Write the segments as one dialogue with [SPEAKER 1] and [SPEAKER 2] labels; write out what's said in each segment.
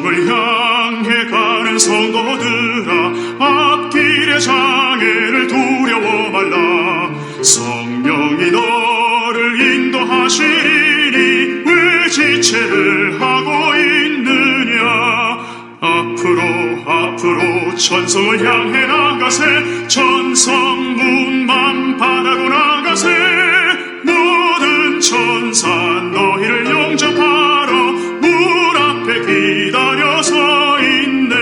[SPEAKER 1] 천성을 향해 가는 성도들아, 앞길의 장애를 두려워 말라. 성령이 너를 인도하시리니 왜 지체를 하고 있느냐. 앞으로 천성을 향해 나가세. 천성문만 바라고 나가세. 모든 천사 너희를 영접하러 문 앞에 기다려 서 있네.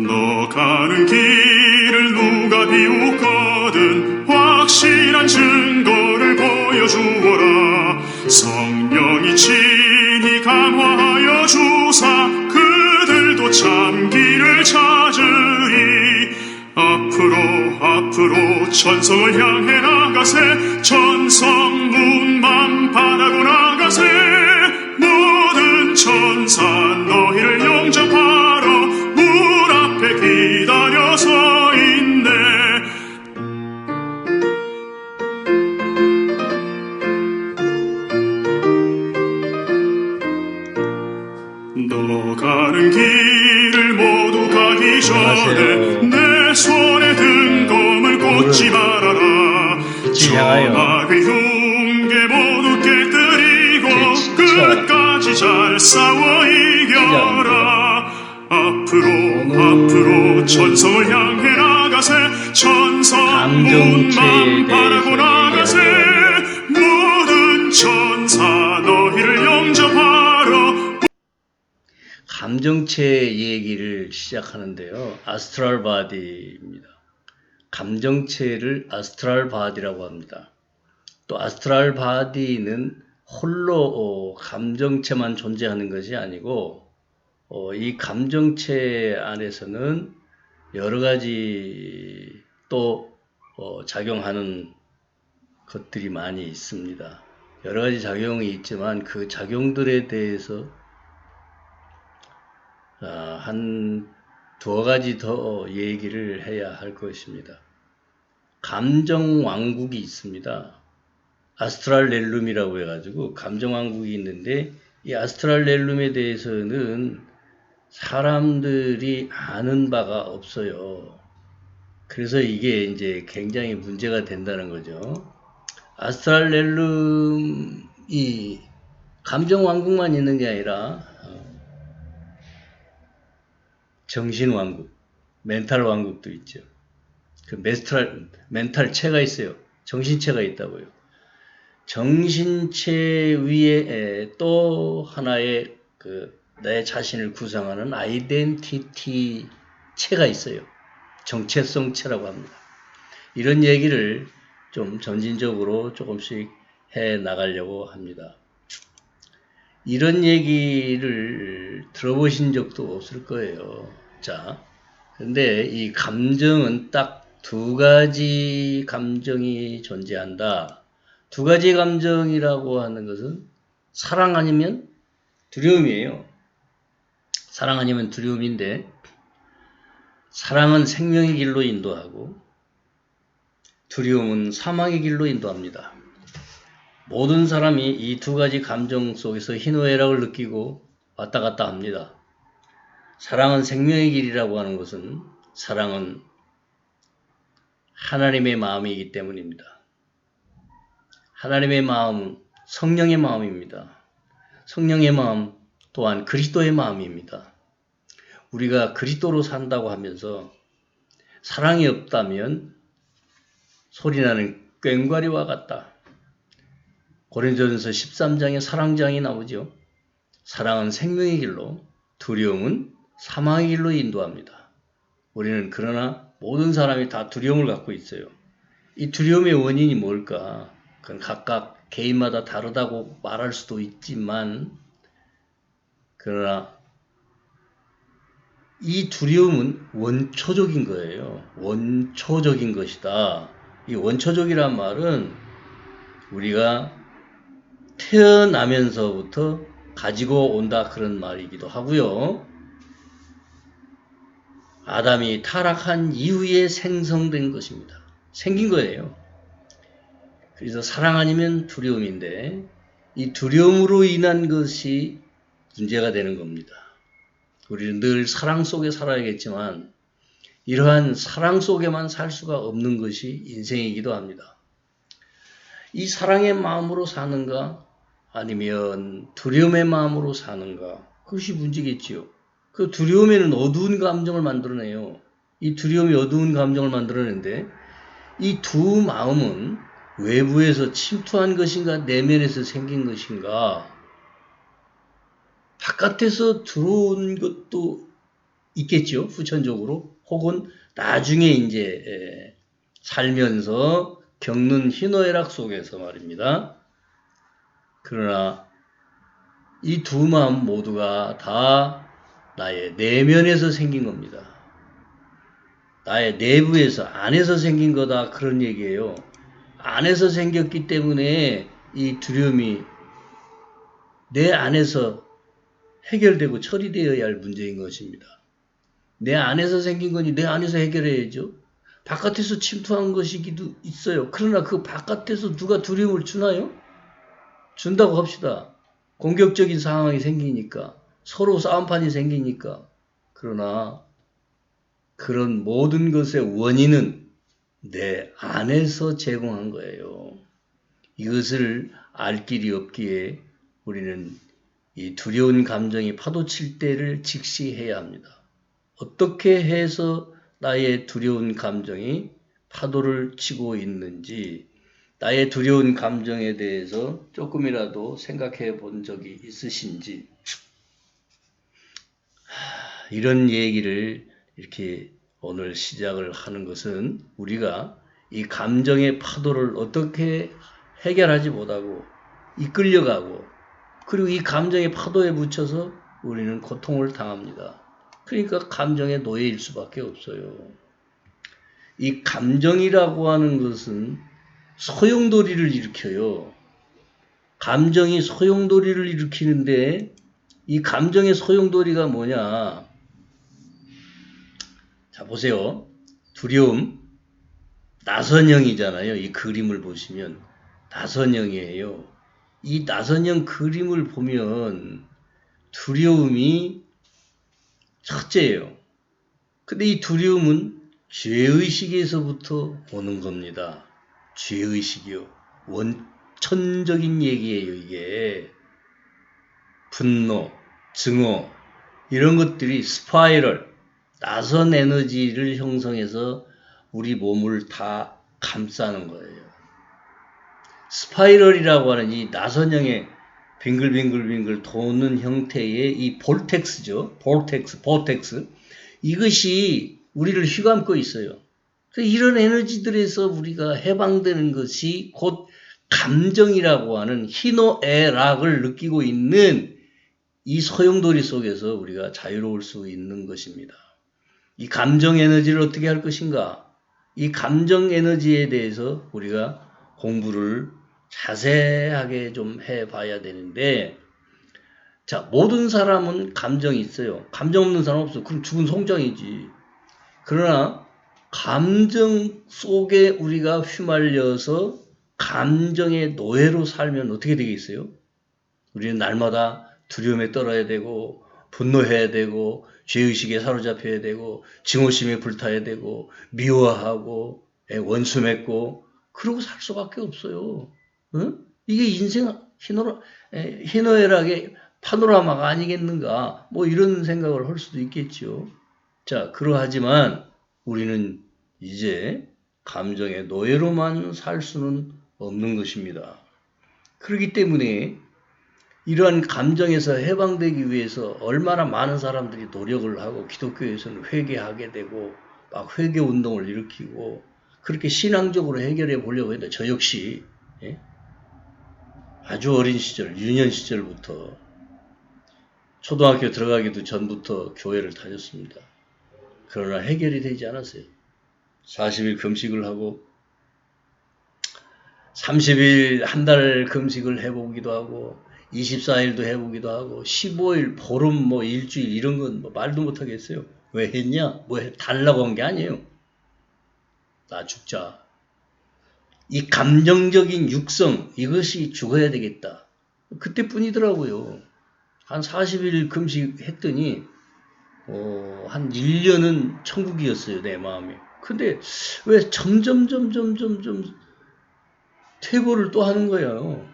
[SPEAKER 1] 너 가는 길을 누가 비웃거든 확실한 증거를 보여주어라. 성령이 친히 감화하여 주사 그들도 참 길을 찾으리. 앞으로 천성을 향해 나가세. 천성문만 바라고 나가세. 모든 천사 너희를 영접하러 문 앞에 기다려 서 있네. 너 가는 길을 모두 가기 전에 내 손에 든 검을 꽂지 말아라. 전악의 흉계 모두 깨뜨리고 끝까지 잘 싸워 이겨라. 앞으로 천성을 향해 나가세. 천성문만 바라고 나가세. 모든 천사 너희를 영접하러.
[SPEAKER 2] 감정체 얘기를 시작하는데요. 아스트랄 바디입니다. 감정체를 아스트랄 바디라고 합니다. 또 아스트랄 바디는 홀로 감정체만 존재하는 것이 아니고 이 감정체 안에서는 여러 가지 또 작용하는 것들이 많이 있습니다. 여러 가지 작용이 있지만 그 작용들에 대해서 한 두어 가지 더 얘기를 해야 할 것입니다. 감정왕국이 있습니다. 아스트랄 렐룸이라고 해가지고 감정왕국이 있는데, 이 아스트랄 렐룸에 대해서는 사람들이 아는 바가 없어요. 그래서 이게 이제 굉장히 문제가 된다는 거죠. 아스트랄 렐룸이 감정왕국만 있는 게 아니라 정신왕국, 멘탈왕국도 있죠. 그 멘탈체가 있어요. 정신체가 있다고요. 정신체 위에 또 하나의 내 자신을 구성하는 아이덴티티 체가 있어요. 정체성 체라고 합니다. 이런 얘기를 좀 점진적으로 조금씩 해 나가려고 합니다. 이런 얘기를 들어보신 적도 없을 거예요. 자, 근데 이 감정은 딱 두 가지 감정이 존재한다. 두 가지 감정이라고 하는 것은 사랑 아니면 두려움이에요. 사랑 아니면 두려움인데, 사랑은 생명의 길로 인도하고 두려움은 사망의 길로 인도합니다. 모든 사람이 이 두 가지 감정 속에서 희노애락을 느끼고 왔다 갔다 합니다. 사랑은 생명의 길이라고 하는 것은, 사랑은 하나님의 마음이기 때문입니다. 하나님의 마음은 성령의 마음입니다. 성령의 마음 또한 그리스도의 마음입니다. 우리가 그리스도로 산다고 하면서 사랑이 없다면 소리나는 꽹과리와 같다. 고린도전서 13장에 사랑장이 나오죠. 사랑은 생명의 길로, 두려움은 사망의 길로 인도합니다. 우리는 그러나 모든 사람이 다 두려움을 갖고 있어요. 이 두려움의 원인이 뭘까? 그건 각각 개인마다 다르다고 말할 수도 있지만, 그러나 이 두려움은 원초적인 거예요. 원초적인 것이다. 이 원초적이란 말은 우리가 태어나면서부터 가지고 온다, 그런 말이기도 하고요. 아담이 타락한 이후에 생성된 것입니다. 생긴 거예요. 그래서 사랑 아니면 두려움인데, 이 두려움으로 인한 것이 문제가 되는 겁니다. 우리는 늘 사랑 속에 살아야겠지만 이러한 사랑 속에만 살 수가 없는 것이 인생이기도 합니다. 이 사랑의 마음으로 사는가 아니면 두려움의 마음으로 사는가 그것이 문제겠지요. 그 두려움에는 어두운 감정을 만들어내요. 이 두려움이 어두운 감정을 만들어내는데 이 두 마음은 외부에서 침투한 것인가 내면에서 생긴 것인가 바깥에서 들어온 것도 있겠죠. 후천적으로 혹은 나중에 이제 살면서 겪는 희노애락 속에서 말입니다. 그러나 이 두 마음 모두가 다 나의 내면에서 생긴 겁니다. 나의 내부에서 안에서 생긴 거다 그런 얘기예요. 안에서 생겼기 때문에 이 두려움이 내 안에서 해결되고 처리되어야 할 문제인 것입니다. 내 안에서 생긴 거니 내 안에서 해결해야죠. 바깥에서 침투한 것이기도 있어요. 그러나 그 바깥에서 누가 두려움을 주나요? 준다고 합시다. 공격적인 상황이 생기니까 서로 싸움판이 생기니까 그러나 그런 모든 것의 원인은 내 안에서 제공한 거예요. 이것을 알 길이 없기에 우리는 이 두려운 감정이 파도칠 때를 직시해야 합니다. 어떻게 해서 나의 두려운 감정이 파도를 치고 있는지 나의 두려운 감정에 대해서 조금이라도 생각해 본 적이 있으신지 이런 얘기를 이렇게 오늘 시작을 하는 것은 우리가 이 감정의 파도를 어떻게 해결하지 못하고 이끌려가고 그리고 이 감정의 파도에 묻혀서 우리는 고통을 당합니다. 그러니까 감정의 노예일 수밖에 없어요. 이 감정이라고 하는 것은 소용돌이를 일으켜요. 감정이 소용돌이를 일으키는데 이 감정의 소용돌이가 뭐냐? 자, 보세요. 두려움, 나선형이잖아요. 이 그림을 보시면 나선형이에요. 이 나선형 그림을 보면 두려움이 첫째예요. 근데 이 두려움은 죄의식에서부터 오는 겁니다. 죄의식이요. 원천적인 얘기예요, 이게. 분노, 증오, 이런 것들이 스파이럴, 나선 에너지를 형성해서 우리 몸을 다 감싸는 거예요. 스파이럴이라고 하는 이 나선형의 빙글빙글빙글 도는 형태의 이 볼텍스죠. 보텍스. 이것이 우리를 휘감고 있어요. 이런 에너지들에서 우리가 해방되는 것이 곧 감정이라고 하는 희노애락을 느끼고 있는 이 소용돌이 속에서 우리가 자유로울 수 있는 것입니다. 이 감정 에너지를 어떻게 할 것인가? 이 감정 에너지에 대해서 우리가 공부를 자세하게 좀 해봐야 되는데, 자, 모든 사람은 감정이 있어요. 감정 없는 사람 없어. 그럼 죽은 송장이지. 그러나 감정 속에 우리가 휘말려서 감정의 노예로 살면 어떻게 되겠어요? 우리는 날마다 두려움에 떨어야 되고 분노해야 되고 죄의식에 사로잡혀야 되고 증오심에 불타야 되고 미워하고 원수 맺고 그러고 살 수밖에 없어요. 응? 이게 인생 희노애락의 파노라마가 아니겠는가? 뭐 이런 생각을 할 수도 있겠죠. 자, 그러하지만 우리는 이제 감정의 노예로만 살 수는 없는 것입니다. 그렇기 때문에 이러한 감정에서 해방되기 위해서 얼마나 많은 사람들이 노력을 하고 기독교에서는 회개하게 되고 막 회개 운동을 일으키고 그렇게 신앙적으로 해결해 보려고 했는데 저 역시 아주 어린 시절, 유년 시절부터 초등학교 들어가기도 전부터 교회를 다녔습니다. 그러나 해결이 되지 않았어요. 40일 금식을 하고 30일 한 달 금식을 해보기도 하고 24일도 해보기도 하고 15일 보름 뭐 일주일 이런 건 뭐 말도 못하겠어요. 왜 했냐? 뭐 달라고 한 게 아니에요. 나 죽자. 이 감정적인 육성 이것이 죽어야 되겠다. 그때뿐이더라고요. 한 40일 금식했더니 한 1년은 천국이었어요, 내 마음이. 근데 왜 점점 퇴보를 또 하는 거예요.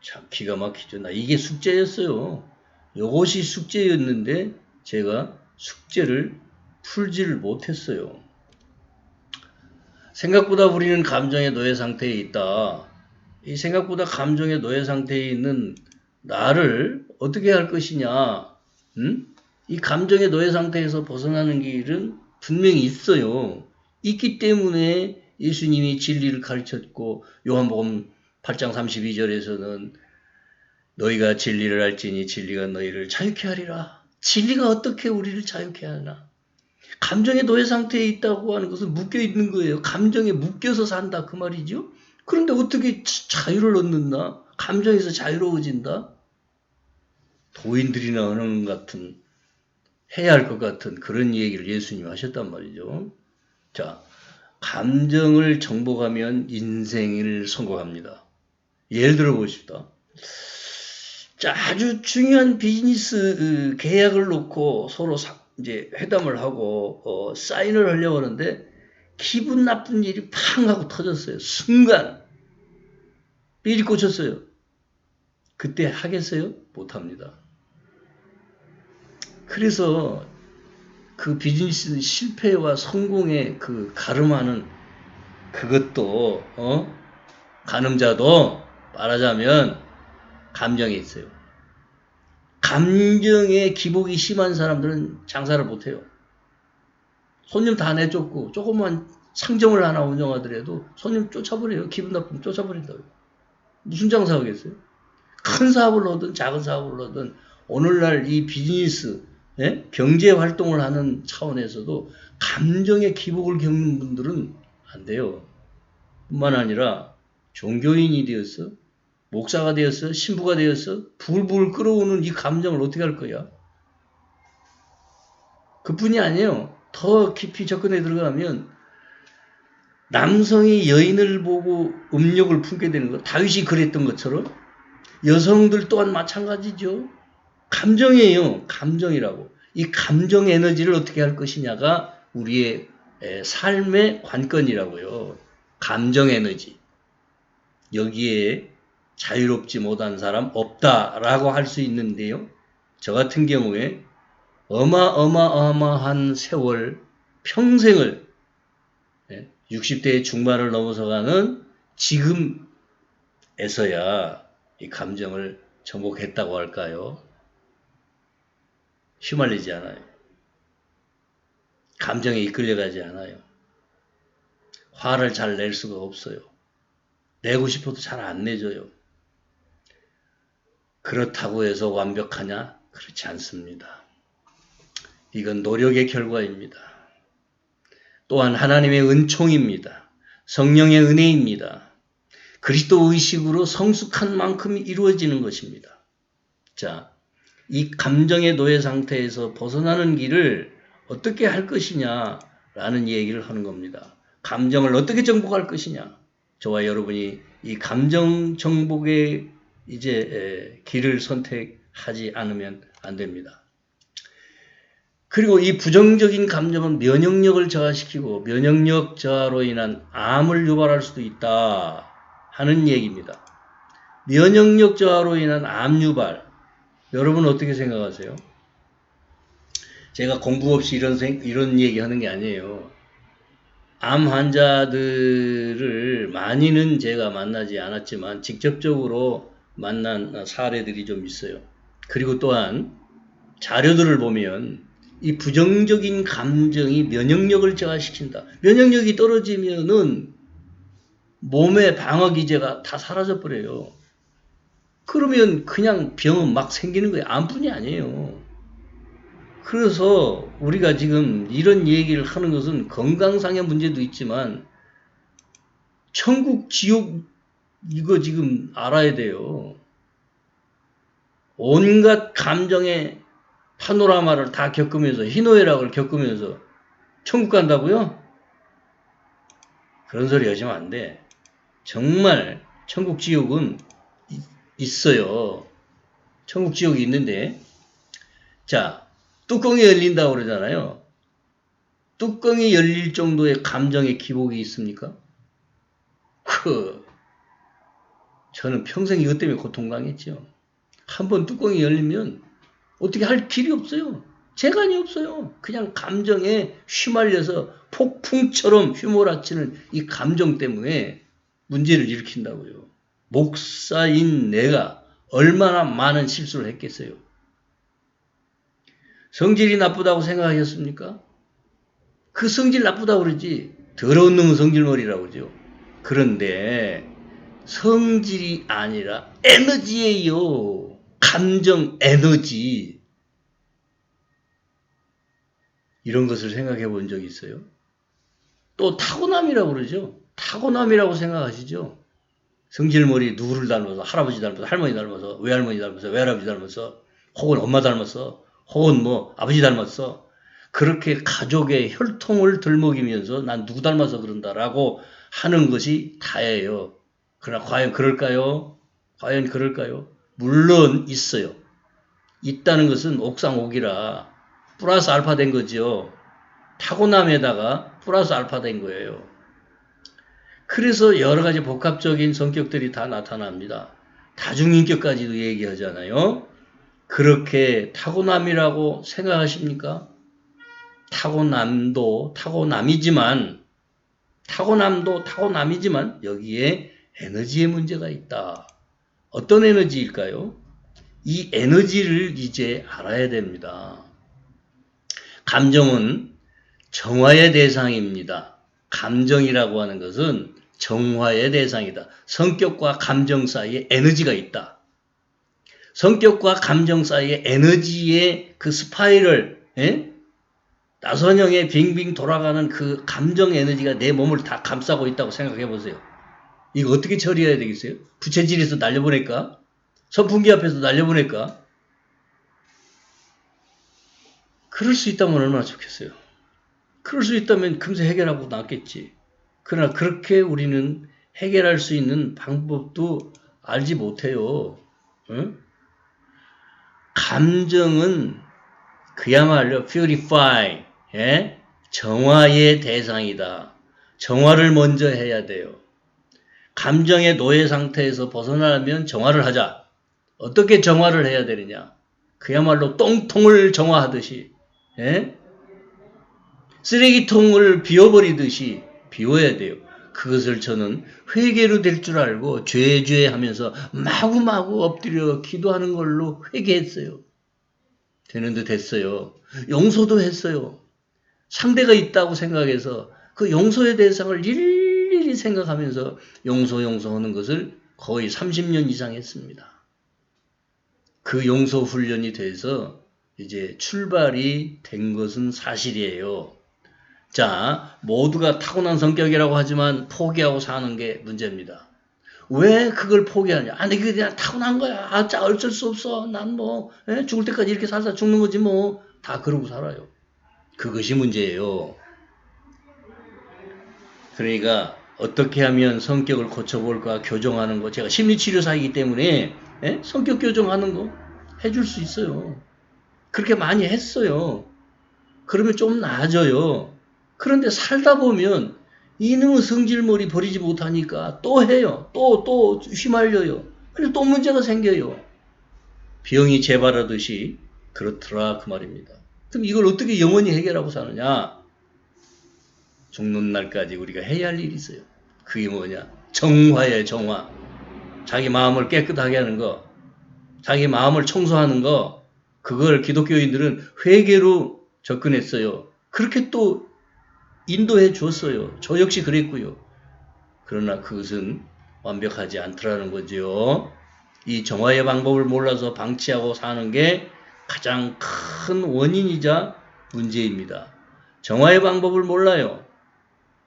[SPEAKER 2] 참 기가 막히죠. 나 이게 숙제였어요. 이것이 숙제였는데 제가 숙제를 풀지를 못했어요. 생각보다 우리는 감정의 노예 상태에 있다. 이 생각보다 감정의 노예 상태에 있는 나를 어떻게 할 것이냐. 이 감정의 노예 상태에서 벗어나는 길은 분명히 있어요. 있기 때문에 예수님이 진리를 가르쳤고 요한복음 8장 32절에서는 너희가 진리를 알지니 진리가 너희를 자유케 하리라. 진리가 어떻게 우리를 자유케 하나? 감정의 노예 상태에 있다고 하는 것은 묶여 있는 거예요. 감정에 묶여서 산다 그 말이죠. 그런데 어떻게 자유를 얻는다? 감정에서 자유로워진다? 도인들이나 하는 같은 해야 할 것 같은 그런 얘기를 예수님이 하셨단 말이죠. 자, 감정을 정복하면 인생을 성공합니다. 예를 들어 보십시다. 자, 아주 중요한 비즈니스 계약을 놓고 서로 이제 회담을 하고 사인을 하려고 하는데 기분 나쁜 일이 팡 하고 터졌어요. 순간 삘이 꽂혔어요. 그때 하겠어요? 못합니다. 그래서 그 비즈니스 실패와 성공의 그 가름하는 그것도 가늠자도 말하자면 감정에 있어요. 감정에 기복이 심한 사람들은 장사를 못해요. 손님 다 내쫓고 조금만 상점을 하나 운영하더라도 손님 쫓아버려요. 기분 나쁘면 쫓아버린다고요. 무슨 장사하겠어요? 큰 사업을 하든 작은 사업을 하든 오늘날 이 비즈니스 경제 활동을 하는 차원에서도 감정의 기복을 겪는 분들은 안 돼요. 뿐만 아니라 종교인이 되었어, 목사가 되었어, 신부가 되었어, 불불 끓어오는 이 감정을 어떻게 할 거야? 그뿐이 아니에요. 더 깊이 접근해 들어가면 남성이 여인을 보고 음욕을 품게 되는 거, 다윗이 그랬던 것처럼 여성들 또한 마찬가지죠. 감정이에요. 감정이라고. 이 감정 에너지를 어떻게 할 것이냐가 우리의 삶의 관건이라고요. 감정 에너지. 여기에 자유롭지 못한 사람 없다라고 할 수 있는데요. 저 같은 경우에 어마어마한 세월, 평생을 60대의 중반을 넘어서가는 지금에서야 이 감정을 정복했다고 할까요? 휘말리지 않아요. 감정에 이끌려가지 않아요. 화를 잘 낼 수가 없어요. 내고 싶어도 잘 안 내줘요. 그렇다고 해서 완벽하냐? 그렇지 않습니다. 이건 노력의 결과입니다. 또한 하나님의 은총입니다. 성령의 은혜입니다. 그리스도 의식으로 성숙한 만큼 이루어지는 것입니다. 자, 이 감정의 노예 상태에서 벗어나는 길을 어떻게 할 것이냐라는 얘기를 하는 겁니다. 감정을 어떻게 정복할 것이냐. 저와 여러분이 이 감정 정복의 이제 길을 선택하지 않으면 안 됩니다. 그리고 이 부정적인 감정은 면역력을 저하시키고 면역력 저하로 인한 암을 유발할 수도 있다 하는 얘기입니다. 면역력 저하로 인한 암 유발, 여러분 어떻게 생각하세요? 제가 공부 없이 이런 얘기하는 게 아니에요. 암 환자들을 많이는 제가 만나지 않았지만 직접적으로 만난 사례들이 좀 있어요. 그리고 또한 자료들을 보면 이 부정적인 감정이 면역력을 저하시킨다. 면역력이 떨어지면은 몸의 방어 기제가 다 사라져 버려요. 그러면 그냥 병은 막 생기는 거예요. 암뿐이 아니에요. 그래서 우리가 지금 이런 얘기를 하는 것은 건강상의 문제도 있지만 천국, 지옥 이거 지금 알아야 돼요. 온갖 감정의 파노라마를 다 겪으면서 희노애락을 겪으면서 천국 간다고요? 그런 소리 하시면 안 돼. 정말 천국, 지옥은 있어요. 천국, 지옥이 있는데 자, 뚜껑이 열린다고 그러잖아요. 뚜껑이 열릴 정도의 감정의 기복이 있습니까? 저는 평생 이것 때문에 고통당했죠. 한번 뚜껑이 열리면 어떻게 할 길이 없어요. 재간이 없어요. 그냥 감정에 휘말려서 폭풍처럼 휘몰아치는 이 감정 때문에 문제를 일으킨다고요. 목사인 내가 얼마나 많은 실수를 했겠어요. 성질이 나쁘다고 생각하셨습니까? 그 성질 나쁘다고 그러지. 더러운 놈은 성질머리라고 그러죠. 그런데 성질이 아니라 에너지예요. 감정 에너지. 이런 것을 생각해 본 적이 있어요? 또 타고남이라고 그러죠. 타고남이라고 생각하시죠? 성질머리 누구를 닮아서 할아버지 닮아서 할머니 닮아서 외할머니 닮아서 외할아버지 닮아서 혹은 엄마 닮았어 혹은 뭐 아버지 닮았어 그렇게 가족의 혈통을 들먹이면서 난 누구 닮아서 그런다라고 하는 것이 다예요. 그러나 과연 그럴까요? 과연 그럴까요? 물론 있어요. 있다는 것은 옥상옥이라 플러스 알파 된 거죠. 타고남에다가 플러스 알파 된 거예요. 그래서 여러 가지 복합적인 성격들이 다 나타납니다. 다중인격까지도 얘기하잖아요. 그렇게 타고남이라고 생각하십니까? 타고남도 타고남이지만 여기에 에너지의 문제가 있다. 어떤 에너지일까요? 이 에너지를 이제 알아야 됩니다. 감정은 정화의 대상입니다. 감정이라고 하는 것은 정화의 대상이다. 성격과 감정 사이에 에너지가 있다. 성격과 감정 사이에 에너지의 그 스파이럴, 나선형의 빙빙 돌아가는 그 감정 에너지가 내 몸을 다 감싸고 있다고 생각해 보세요. 이거 어떻게 처리해야 되겠어요? 부채질에서 날려보낼까? 선풍기 앞에서 날려보낼까? 그럴 수 있다면 얼마나 좋겠어요. 그럴 수 있다면 금세 해결하고 낫겠지. 그러나 그렇게 우리는 해결할 수 있는 방법도 알지 못해요. 응? 감정은 그야말로 purify, 정화의 대상이다. 정화를 먼저 해야 돼요. 감정의 노예 상태에서 벗어나려면 정화를 하자. 어떻게 정화를 해야 되느냐? 그야말로 똥통을 정화하듯이, 쓰레기통을 비워버리듯이 비워야 돼요. 그것을 저는 회개로 될 줄 알고 죄 하면서 마구마구 엎드려 기도하는 걸로 회개했어요. 되는 듯 했어요. 용서도 했어요. 상대가 있다고 생각해서 그 용서의 대상을 일일이 생각하면서 용서하는 것을 거의 30년 이상 했습니다. 그 용서 훈련이 돼서 이제 출발이 된 것은 사실이에요. 자, 모두가 타고난 성격이라고 하지만 포기하고 사는 게 문제입니다. 왜 그걸 포기하냐? 아니, 그게 그냥 타고난 거야. 어쩔 수 없어. 난 죽을 때까지 이렇게 살다 죽는 거지 뭐. 다 그러고 살아요. 그것이 문제예요. 그러니까 어떻게 하면 성격을 고쳐볼까 교정하는 거. 제가 심리치료사이기 때문에 성격 교정하는 거 해줄 수 있어요. 그렇게 많이 했어요. 그러면 좀 나아져요. 그런데 살다 보면 이놈의 성질머리 버리지 못하니까 또 해요. 또 휘말려요. 그래서 또 문제가 생겨요. 병이 재발하듯이 그렇더라 그 말입니다. 그럼 이걸 어떻게 영원히 해결하고 사느냐? 죽는 날까지 우리가 해야 할 일이 있어요. 그게 뭐냐? 정화예요, 정화. 자기 마음을 깨끗하게 하는 거, 자기 마음을 청소하는 거, 그걸 기독교인들은 회개로 접근했어요. 그렇게 또 인도해 줬어요. 저 역시 그랬고요. 그러나 그것은 완벽하지 않더라는 거죠. 이 정화의 방법을 몰라서 방치하고 사는 게 가장 큰 원인이자 문제입니다. 정화의 방법을 몰라요.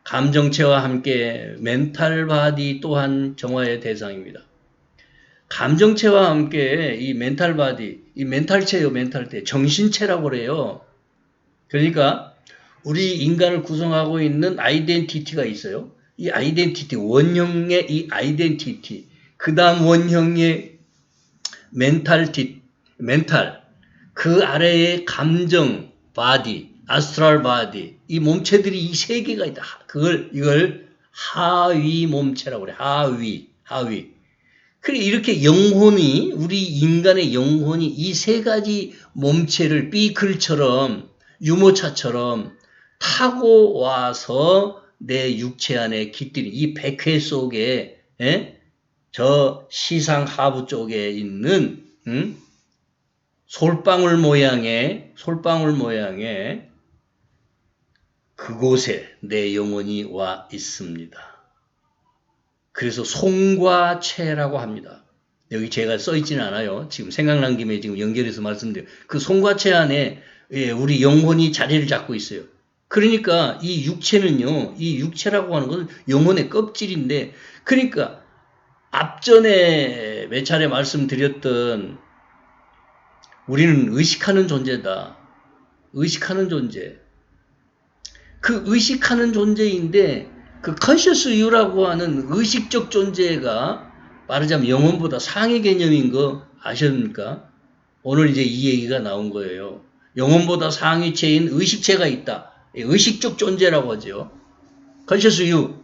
[SPEAKER 2] 감정체와 함께 멘탈 바디 또한 정화의 대상입니다. 감정체와 함께 이 멘탈 바디, 이 멘탈체요, 멘탈체, 정신체라고 그래요. 그러니까 우리 인간을 구성하고 있는 아이덴티티가 있어요. 이 아이덴티티, 원형의 이 아이덴티티, 그 다음 원형의 멘탈, 그 아래에 감정, 바디, 아스트랄 바디, 이 몸체들이 이 세 개가 있다. 이걸 하위 몸체라고 그래. 하위. 그래, 이렇게 영혼이, 우리 인간의 영혼이 이 세 가지 몸체를 비클처럼, 유모차처럼 타고 와서 내 육체 안에 깃들이, 이 백회 속에, 저 시상 하부 쪽에 있는, 솔방울 모양의 그곳에 내 영혼이 와 있습니다. 그래서 송과 체라고 합니다. 여기 제가 써있지는 않아요. 지금 생각난 김에 지금 연결해서 말씀드려요. 그 송과 체 안에 우리 영혼이 자리를 잡고 있어요. 그러니까 이 육체는요, 이 육체라고 하는 것은 영혼의 껍질인데, 그러니까 앞전에 몇 차례 말씀드렸던 우리는 의식하는 존재다. 의식하는 존재. 그 의식하는 존재인데 그 conscious you라고 하는 의식적 존재가 말하자면 영혼보다 상위 개념인 거 아십니까? 오늘 이제 이 얘기가 나온 거예요. 영혼보다 상위체인 의식체가 있다. 의식적 존재라고 하죠. conscious you.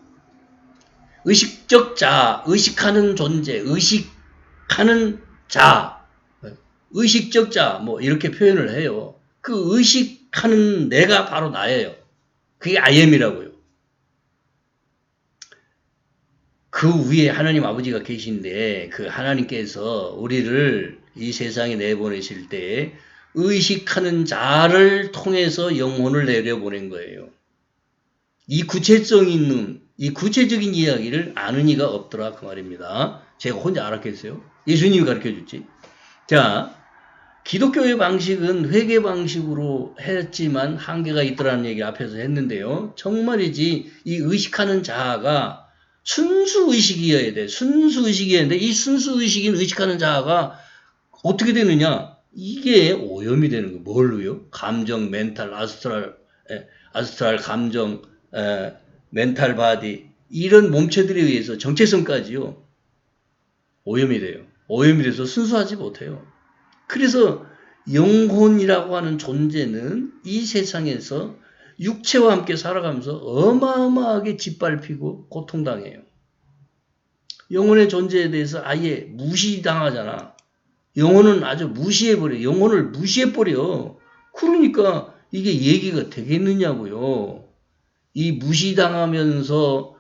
[SPEAKER 2] 의식적 자, 의식하는 존재, 의식하는 자, 의식적 자, 뭐 이렇게 표현을 해요. 그 의식하는 내가 바로 나예요. 그게 I am이라고요. 그 위에 하나님 아버지가 계신데 그 하나님께서 우리를 이 세상에 내보내실 때 의식하는 자를 통해서 영혼을 내려보낸 거예요. 이 구체성 있는, 이 구체적인 이야기를 아는 이가 없더라 그 말입니다. 제가 혼자 알았겠어요? 예수님이 가르쳐줬지. 자, 기독교의 방식은 회계 방식으로 했지만 한계가 있더라는 얘기 앞에서 했는데요. 정말이지 이 의식하는 자아가 순수의식이어야 돼. 순수의식이어야 되는데 이 순수의식인 의식하는 자아가 어떻게 되느냐? 이게 오염이 되는 거예요. 뭘로요? 감정, 멘탈, 아스트랄 감정, 멘탈 바디 이런 몸체들에 의해서 정체성까지요. 오염이 돼요. 오염이 돼서 순수하지 못해요. 그래서 영혼이라고 하는 존재는 이 세상에서 육체와 함께 살아가면서 어마어마하게 짓밟히고 고통당해요. 영혼의 존재에 대해서 아예 무시당하잖아. 영혼은 아주 무시해버려. 영혼을 무시해버려. 그러니까 이게 얘기가 되겠느냐고요. 이 무시당하면서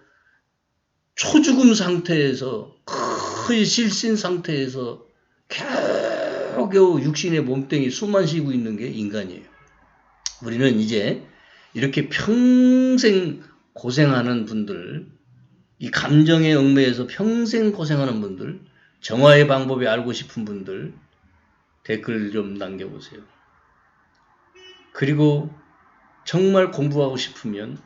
[SPEAKER 2] 초죽음 상태에서 거의 실신 상태에서 겨우겨우 육신의 몸뚱이 숨만 쉬고 있는 게 인간이에요. 우리는 이제 이렇게 평생 고생하는 분들, 이 감정의 얽매여서 평생 고생하는 분들, 정화의 방법이 알고 싶은 분들 댓글 좀 남겨보세요. 그리고 정말 공부하고 싶으면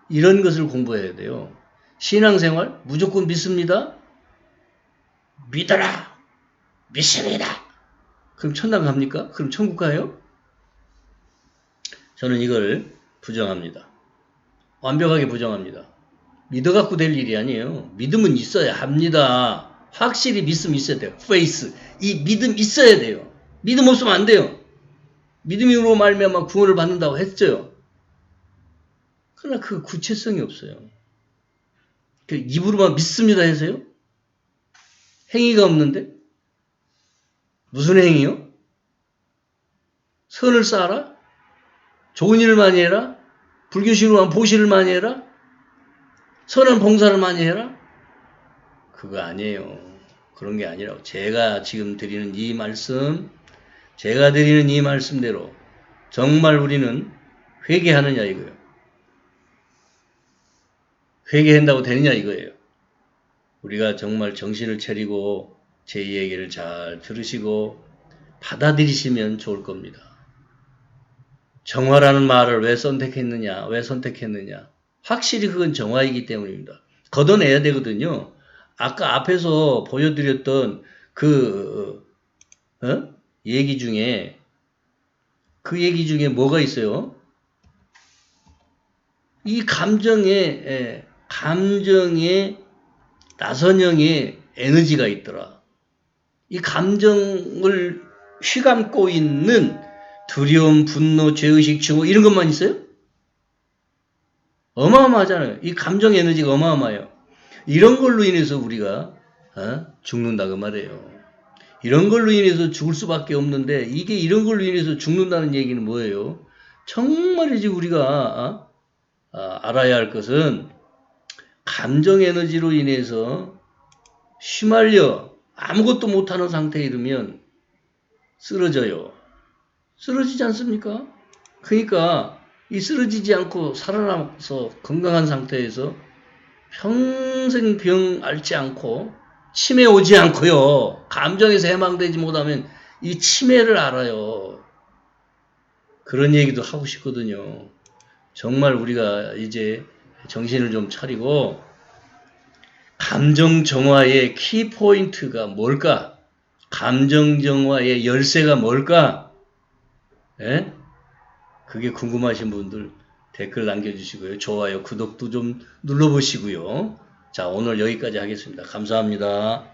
[SPEAKER 2] 이런 것을 공부해야 돼요. 신앙생활 무조건 믿습니다. 믿어라. 믿습니다. 그럼 천당 갑니까? 그럼 천국 가요? 저는 이걸 부정합니다. 완벽하게 부정합니다. 믿어갖고 될 일이 아니에요. 믿음은 있어야 합니다. 확실히 믿음 있어야 돼요. faith. 이 믿음 있어야 돼요. 믿음 없으면 안 돼요. 믿음으로 말미암아 구원을 받는다고 했죠. 그러나 그 구체성이 없어요. 그 입으로만 믿습니다 해서요? 행위가 없는데? 무슨 행위요? 선을 쌓아라? 좋은 일을 많이 해라? 불교식으로 하면 보시를 많이 해라? 선한 봉사를 많이 해라? 그거 아니에요. 그런 게 아니라고. 제가 지금 드리는 이 말씀, 제가 드리는 이 말씀대로 정말 우리는 회개하느냐 이거예요. 회개한다고 되느냐 이거예요. 우리가 정말 정신을 차리고 제 얘기를 잘 들으시고 받아들이시면 좋을 겁니다. 정화라는 말을 왜 선택했느냐? 확실히 그건 정화이기 때문입니다. 걷어내야 되거든요. 아까 앞에서 보여드렸던 얘기 중에 뭐가 있어요? 이 감정에 나선형의 에너지가 있더라. 이 감정을 휘감고 있는 두려움, 분노, 죄의식, 증오 이런 것만 있어요? 어마어마하잖아요. 이 감정 에너지가 어마어마해요. 이런 걸로 인해서 우리가 죽는다 그 말이에요. 이런 걸로 인해서 죽을 수밖에 없는데 이게 이런 걸로 인해서 죽는다는 얘기는 뭐예요? 정말이지 우리가 알아야 할 것은 감정 에너지로 인해서 휘말려 아무것도 못하는 상태에 이르면 쓰러져요. 쓰러지지 않습니까? 그러니까 이 쓰러지지 않고 살아남아서 건강한 상태에서 평생 병 앓지 않고 치매 오지 않고요. 감정에서 해방되지 못하면 이 치매를 알아요. 그런 얘기도 하고 싶거든요. 정말 우리가 이제 정신을 좀 차리고 감정 정화의 키포인트가 뭘까? 감정 정화의 열쇠가 뭘까? 예? 그게 궁금하신 분들 댓글 남겨주시고요. 좋아요, 구독도 좀 눌러보시고요. 자, 오늘 여기까지 하겠습니다. 감사합니다.